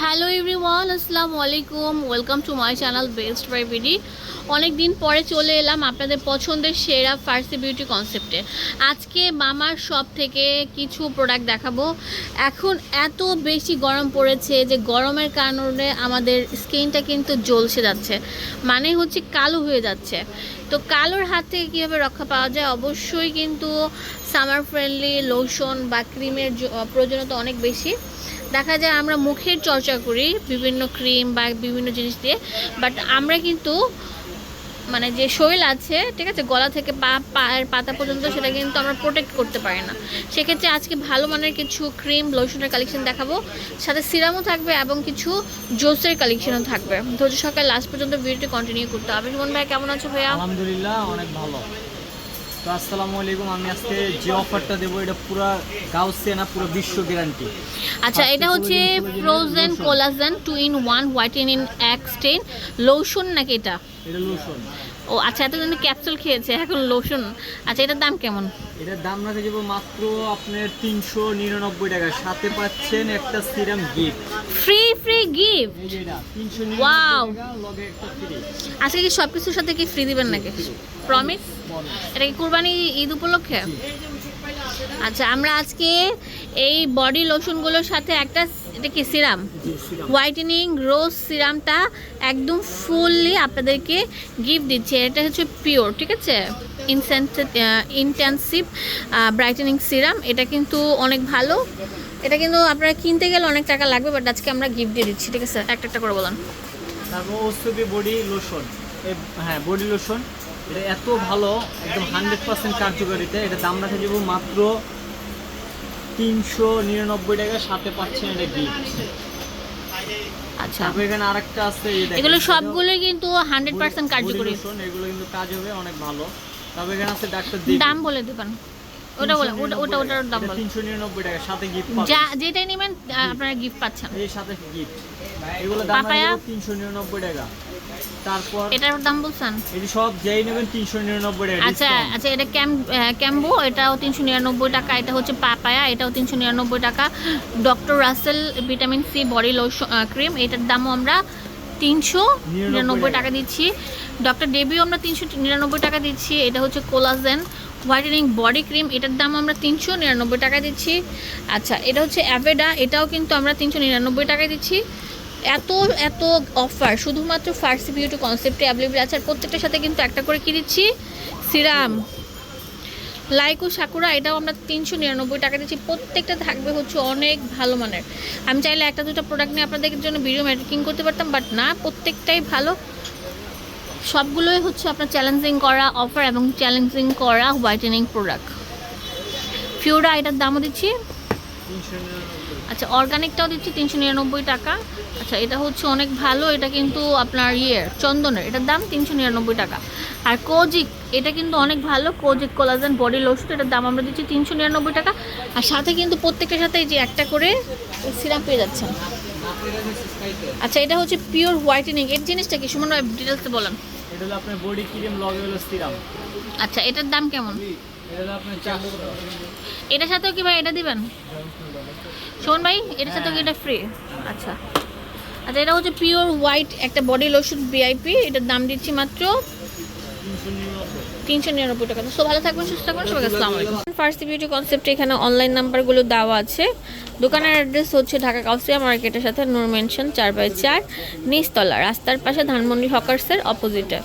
Hello everyone, আসসালামু আলাইকুম। Welcome to my channel Best Buy BD. অনেক দিন পরে চলে এলাম আপনাদের পছন্দের সেরা ফার্সি বিউটি কনসেপ্টে। আজকে মামার শপ থেকে কিছু প্রোডাক্ট দেখাবো। এখন এত বেশি গরম পড়েছে যে গরমের কারণে আমাদের স্কিনটা কিন্তু জ্বলসে যাচ্ছে, মানে হচ্ছে কালো হয়ে যাচ্ছে। তো কালোর হাত থেকে কীভাবে রক্ষা পাওয়া যায়? অবশ্যই কিন্তু সামার ফ্রেন্ডলি লোশন বা ক্রিমের প্রয়োজনীয়তা অনেক বেশি। দেখা যায় আমরা মুখের চর্চা করি বিভিন্ন ক্রিম বা বিভিন্ন জিনিস দিয়ে, বাট আমরা কিন্তু মানে যে শরীর আছে, ঠিক আছে, গলা থেকে পায়ের পাতা পর্যন্ত সেটা কিন্তু আমরা প্রোটেক্ট করতে পারি না। সেক্ষেত্রে আজকে ভালো মানের কিছু ক্রিম লোশনের কালেকশন দেখাবো, সাথে সিরামও থাকবে এবং কিছু জোসের কালেকশনও থাকবে। ধৈর্য সকাল লাস্ট পর্যন্ত ভিডিওটি কন্টিনিউ করতে হবে। সুমন ভাই কেমন আছো ভাইয়া? আলহামদুলিল্লাহ অনেক ভালো। তো আসসালামু আলাইকুম। আমি আজকে যে অফারটা দেবো এটা পুরো গাউসিয়ান না, পুরো বিশ্ব গ্যারান্টি। আচ্ছা, এটা হচ্ছে ফ্রোজেন কোলাজেন 2-in-1 হোয়াইটেনিং এক্সটেন লোশন নাকি এটা? এটা লোশন। ও আচ্ছা, এতদিন ক্যাপসুল খেয়েছে, এখন লোশন। আচ্ছা, এটার দাম কেমন? এটার দাম রাখা যাবো মাত্র আপনার 399 টাকা, সাথে পাচ্ছেন একটা সিরাম গিফট। Free gift? এটা 399 ওয়াও, টাকা লগে একটা ফ্রি। আজকে কি সব কিছুর সাথে কি ফ্রি দিবেন নাকি? প্রমিস? এটা কি কুরবানি ঈদ উপলক্ষে? আচ্ছা, আমরা আজকে এই বডি লোশনগুলোর সাথে একটা, এটা কি সিরাম, হোয়াইটেনিং রোজ সিরামটা একদম ফুললি আপনাদেরকে গিফট দিচ্ছে। এটা হচ্ছে পিওর, ঠিক আছে, ইন্টেন্সিভ ব্রাইটেনিং সিরাম। এটা কিন্তু অনেক ভালো। এটা কিন্তু আপনারা কিনতে গেলে অনেক টাকা লাগবে, বাট আজকে আমরা গিফট দিয়ে দিচ্ছি, ঠিক আছে? একটা একটা করে বলুন। তারপর ওসবি বডি লোশন, হ্যাঁ বডি লোশন। এটা এত ভালো, একদম 100% কার্যকারিতা। এটা দাম রাখা যাবো মাত্র 399 টাকা, সাথে পাচ্ছেন এটা গিফট। আচ্ছা, তারপর এখানে আরেকটা আছে, এগুলো সবগুলোই কিন্তু 100% কার্যকরী। এগুলো কিন্তু কাজ হবে অনেক ভালো। তারপর এখানে আছে ডাক্তার দাম বলে দেবেন, ওটা বলে, ওটার দাম বলে। 399 টাকা, সাথে গিফট পাবেন। যেটাই নেবেন আপনারা গিফট পাচ্ছেন। এই সাথে গিফট। এগুলো দাম পাপায়া 399 টাকা। তারপর এটার দাম বলছেন? এই সব যেই নেবেন 399 টাকা। আচ্ছা, এটা ক্যাম্বো, এটাও 399 টাকা। এটা হচ্ছে পাপায়া, এটাও 399 টাকা। Doctor Rashel vitamin C body lotion cream, এটার দামও আমরা 399 টাকা দিচ্ছি। ডক্টর ডেবিও আমরা 399 টাকা দিচ্ছি। এটা হচ্ছে কোলাজেন হোয়াইটেনিং বডি ক্রিম, এটার দাম আমরা 399 টাকা দিচ্ছি। আচ্ছা, এটা হচ্ছে অ্যাভেডা, এটাও কিন্তু আমরা 399 টাকা দিচ্ছি। এত এত অফার শুধুমাত্র ফার্সি বিউটি কনসেপ্টে অ্যাভেলেবল আছে। আর প্রত্যেকটার সাথে কিন্তু একটা করে কি দিচ্ছি, সিরাম। লাইকো সাকুরা, এটাও আমরা 399 টাকা দিচ্ছি। প্রত্যেকটা থাকবে হচ্ছে অনেক ভালো মানের। আমি চাইলে একটা দুটো প্রোডাক্ট নিয়ে আপনাদের জন্য ভিডিও মেকিং করতে পারতাম, বাট না, প্রত্যেকটাই ভালো। সবগুলোই হচ্ছে আপনার চ্যালেঞ্জিং করা অফার এবং চ্যালেঞ্জিং করা হোয়াইটেনিং প্রোডাক্ট। ফিউরা, এটার দামও দিচ্ছি। আচ্ছা, অর্গানিকটাও দিচ্ছি 399 টাকা। আচ্ছা, এটা হচ্ছে অনেক ভালো, এটা কিন্তু আপনার চন্দনের, এটার দাম 399 টাকা। আর কোজিক, এটা কিন্তু অনেক ভালো, কোজিক কোলাজেন বডি লোশন, এটার দাম আমরা দিচ্ছি 399 টাকা। আর সাথে কিন্তু প্রত্যেকটার সাথে যে একটা করে সিরাম পেয়ে যাচ্ছেন। আচ্ছা, এটা হচ্ছে পিওর হোয়াইটেনিং। এর জিনিসটা কি সুমন ভাই ডিটেলসে বলেন? এটা হলো আপনার বডি ক্রিম লগে হলো সিরাম। আচ্ছা, এটার দাম কেমন? এটা হলো আপনার 400 টাকা। এটার সাথেও কি ভাই এটা দিবেন? শোন ভাই, এটার সাথেও কি এটা ফ্রি? আচ্ছা, এটা হচ্ছে পিওর হোয়াইট একটা বডি লোশন ভিআইপি, এটার দাম দিচ্ছি মাত্র 399 টাকা। তো ভালো থাকবেন, সুস্থ থাকবেন, সবাইকে আসসালামু আলাইকুম। ফার্সি বিউটি কনসেপ্টে এখানে অনলাইন নাম্বারগুলো দেওয়া আছে। দোকানের অ্যাড্রেস হচ্ছে ঢাকা কাউসিয়া মার্কেটের সাথে নূর মেনশন 4/4 নিচতলা, রাস্তার পাশে ধানমন্ডি হকার্সের অপোজিটে।